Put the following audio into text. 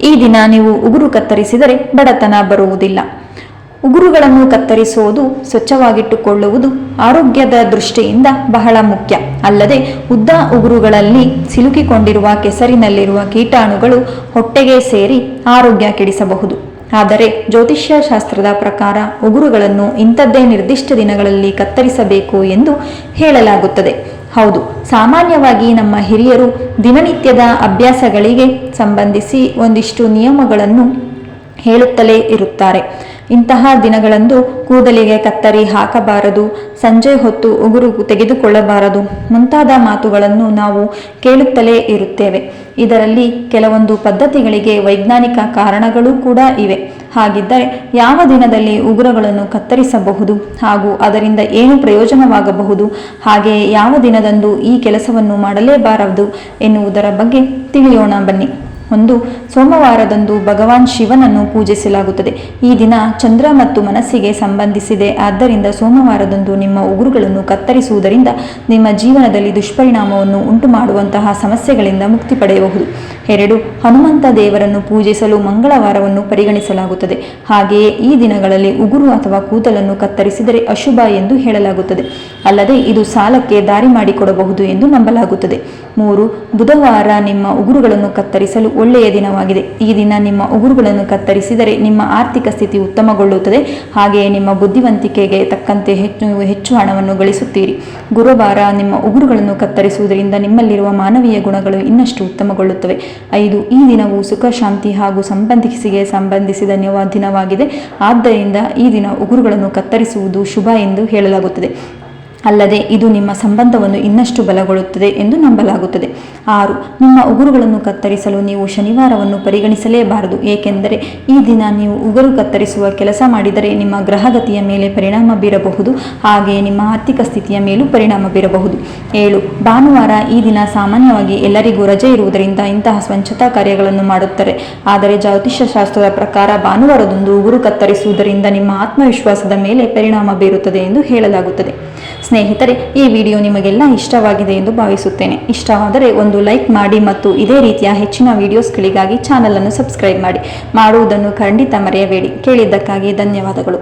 ಈ ದಿನ ನೀವು ಉಗುರು ಕತ್ತರಿಸಿದರೆ ಬಡತನ ಬರುವುದಿಲ್ಲ. ಉಗುರುಗಳನ್ನು ಕತ್ತರಿಸುವುದು, ಸ್ವಚ್ಛವಾಗಿಟ್ಟುಕೊಳ್ಳುವುದು ಆರೋಗ್ಯದ ದೃಷ್ಟಿಯಿಂದ ಬಹಳ ಮುಖ್ಯ. ಅಲ್ಲದೆ ಉದ್ದ ಉಗುರುಗಳಲ್ಲಿ ಸಿಲುಕಿಕೊಂಡಿರುವ ಕೆಸರಿನಲ್ಲಿರುವ ಕೀಟಾಣುಗಳು ಹೊಟ್ಟೆಗೆ ಸೇರಿ ಆರೋಗ್ಯ ಕೆಡಿಸಬಹುದು. ಆದರೆ ಜ್ಯೋತಿಷ್ಯ ಶಾಸ್ತ್ರದ ಪ್ರಕಾರ ಉಗುರುಗಳನ್ನು ಇಂಥದ್ದೇ ನಿರ್ದಿಷ್ಟ ದಿನಗಳಲ್ಲಿ ಕತ್ತರಿಸಬೇಕು ಎಂದು ಹೇಳಲಾಗುತ್ತದೆ. ಹೌದು, ಸಾಮಾನ್ಯವಾಗಿ ನಮ್ಮ ಹಿರಿಯರು ದಿನನಿತ್ಯದ ಅಭ್ಯಾಸಗಳಿಗೆ ಸಂಬಂಧಿಸಿ ಒಂದಿಷ್ಟು ನಿಯಮಗಳನ್ನು ಹೇಳುತ್ತಲೇ ಇರುತ್ತಾರೆ. ಇಂತಹ ದಿನಗಳಂದು ಕೂದಲಿಗೆ ಕತ್ತರಿ ಹಾಕಬಾರದು, ಸಂಜೆ ಹೊತ್ತು ಉಗುರು ತೆಗೆದುಕೊಳ್ಳಬಾರದು ಮುಂತಾದ ಮಾತುಗಳನ್ನು ನಾವು ಕೇಳುತ್ತಲೇ ಇರುತ್ತೇವೆ. ಇದರಲ್ಲಿ ಕೆಲವೊಂದು ಪದ್ಧತಿಗಳಿಗೆ ವೈಜ್ಞಾನಿಕ ಕಾರಣಗಳೂ ಕೂಡ ಇವೆ. ಹಾಗಿದ್ದರೆ ಯಾವ ದಿನದಲ್ಲಿ ಉಗುರುಗಳನ್ನು ಕತ್ತರಿಸಬಹುದು ಹಾಗೂ ಅದರಿಂದ ಏನು ಪ್ರಯೋಜನವಾಗಬಹುದು, ಹಾಗೆಯೇ ಯಾವ ದಿನದಂದು ಈ ಕೆಲಸವನ್ನು ಮಾಡಲೇಬಾರದು ಎನ್ನುವುದರ ಬಗ್ಗೆ ತಿಳಿಯೋಣ ಬನ್ನಿ. 1. ಸೋಮವಾರದಂದು ಭಗವಾನ್ ಶಿವನನ್ನು ಪೂಜಿಸಲಾಗುತ್ತದೆ. ಈ ದಿನ ಚಂದ್ರ ಮತ್ತು ಮನಸ್ಸಿಗೆ ಸಂಬಂಧಿಸಿದೆ. ಆದ್ದರಿಂದ ಸೋಮವಾರದಂದು ನಿಮ್ಮ ಉಗುರುಗಳನ್ನು ಕತ್ತರಿಸುವುದರಿಂದ ನಿಮ್ಮ ಜೀವನದಲ್ಲಿ ದುಷ್ಪರಿಣಾಮವನ್ನು ಉಂಟು ಮಾಡುವಂತಹ ಸಮಸ್ಯೆಗಳಿಂದ ಮುಕ್ತಿ ಪಡೆಯಬಹುದು. 2. ಹನುಮಂತ ದೇವರನ್ನು ಪೂಜಿಸಲು ಮಂಗಳವಾರವನ್ನು ಪರಿಗಣಿಸಲಾಗುತ್ತದೆ. ಹಾಗೆಯೇ ಈ ದಿನಗಳಲ್ಲಿ ಉಗುರು ಅಥವಾ ಕೂದಲನ್ನು ಕತ್ತರಿಸಿದರೆ ಅಶುಭ ಎಂದು ಹೇಳಲಾಗುತ್ತದೆ. ಅಲ್ಲದೆ ಇದು ಸಾಲಕ್ಕೆ ದಾರಿ ಮಾಡಿಕೊಡಬಹುದು ಎಂದು ನಂಬಲಾಗುತ್ತದೆ. 3. ಬುಧವಾರ ನಿಮ್ಮ ಉಗುರುಗಳನ್ನು ಕತ್ತರಿಸಲು ಒಳ್ಳೆಯ ದಿನವಾಗಿದೆ. ಈ ದಿನ ನಿಮ್ಮ ಉಗುರುಗಳನ್ನು ಕತ್ತರಿಸಿದರೆ ನಿಮ್ಮ ಆರ್ಥಿಕ ಸ್ಥಿತಿ ಉತ್ತಮಗೊಳ್ಳುತ್ತದೆ. ಹಾಗೆಯೇ ನಿಮ್ಮ ಬುದ್ಧಿವಂತಿಕೆಗೆ ತಕ್ಕಂತೆ ಹೆಚ್ಚು ಹಣವನ್ನು ಗಳಿಸುತ್ತೀರಿ. ಗುರುವಾರ ನಿಮ್ಮ ಉಗುರುಗಳನ್ನು ಕತ್ತರಿಸುವುದರಿಂದ ನಿಮ್ಮಲ್ಲಿರುವ ಮಾನವೀಯ ಗುಣಗಳು ಇನ್ನಷ್ಟು ಉತ್ತಮಗೊಳ್ಳುತ್ತವೆ. 5. ಈ ದಿನವು ಸುಖ, ಶಾಂತಿ ಹಾಗೂ ಸಂಬಂಧಿಸಿಗೆ ಸಂಬಂಧಿಸಿದ ದಿನವಾಗಿದೆ. ಆದ್ದರಿಂದ ಈ ದಿನ ಉಗುರುಗಳನ್ನು ಕತ್ತರಿಸುವುದು ಶುಭ ಎಂದು ಹೇಳಲಾಗುತ್ತದೆ. ಅಲ್ಲದೆ ಇದು ನಿಮ್ಮ ಸಂಬಂಧವನ್ನು ಇನ್ನಷ್ಟು ಬಲಗೊಳ್ಳುತ್ತದೆ ಎಂದು ನಂಬಲಾಗುತ್ತದೆ. 6. ನಿಮ್ಮ ಉಗುರುಗಳನ್ನು ಕತ್ತರಿಸಲು ನೀವು ಶನಿವಾರವನ್ನು ಪರಿಗಣಿಸಲೇಬಾರದು. ಏಕೆಂದರೆ ಈ ದಿನ ನೀವು ಉಗುರು ಕತ್ತರಿಸುವ ಕೆಲಸ ಮಾಡಿದರೆ ನಿಮ್ಮ ಗ್ರಹಗತಿಯ ಮೇಲೆ ಪರಿಣಾಮ ಬೀರಬಹುದು. ಹಾಗೆಯೇ ನಿಮ್ಮ ಆರ್ಥಿಕ ಸ್ಥಿತಿಯ ಮೇಲೂ ಪರಿಣಾಮ ಬೀರಬಹುದು. 7. ಭಾನುವಾರ ಈ ದಿನ ಸಾಮಾನ್ಯವಾಗಿ ಎಲ್ಲರಿಗೂ ರಜೆ ಇರುವುದರಿಂದ ಇಂತಹ ಸ್ವಚ್ಛತಾ ಕಾರ್ಯಗಳನ್ನು ಮಾಡುತ್ತಾರೆ. ಆದರೆ ಜ್ಯೋತಿಷ್ಯ ಶಾಸ್ತ್ರದ ಪ್ರಕಾರ ಭಾನುವಾರದಂದು ಉಗುರು ಕತ್ತರಿಸುವುದರಿಂದ ನಿಮ್ಮ ಆತ್ಮವಿಶ್ವಾಸದ ಮೇಲೆ ಪರಿಣಾಮ ಬೀರುತ್ತದೆ ಎಂದು ಹೇಳಲಾಗುತ್ತದೆ. ಸ್ನೇಹಿತರೆ, ಈ ವಿಡಿಯೋ ನಿಮಗೆಲ್ಲ ಇಷ್ಟವಾಗಿದೆ ಎಂದು ಭಾವಿಸುತ್ತೇನೆ. ಇಷ್ಟವಾದರೆ ಒಂದು ಲೈಕ್ ಮಾಡಿ ಮತ್ತು ಇದೇ ರೀತಿಯ ಹೆಚ್ಚಿನ ವಿಡಿಯೋಸ್ಗಳಿಗಾಗಿ ಚಾನಲ್ ಅನ್ನು ಸಬ್ಸ್ಕ್ರೈಬ್ ಮಾಡುವುದನ್ನು ಖಂಡಿತ ಮರೆಯಬೇಡಿ. ಕೇಳಿದ್ದಕ್ಕಾಗಿ ಧನ್ಯವಾದಗಳು.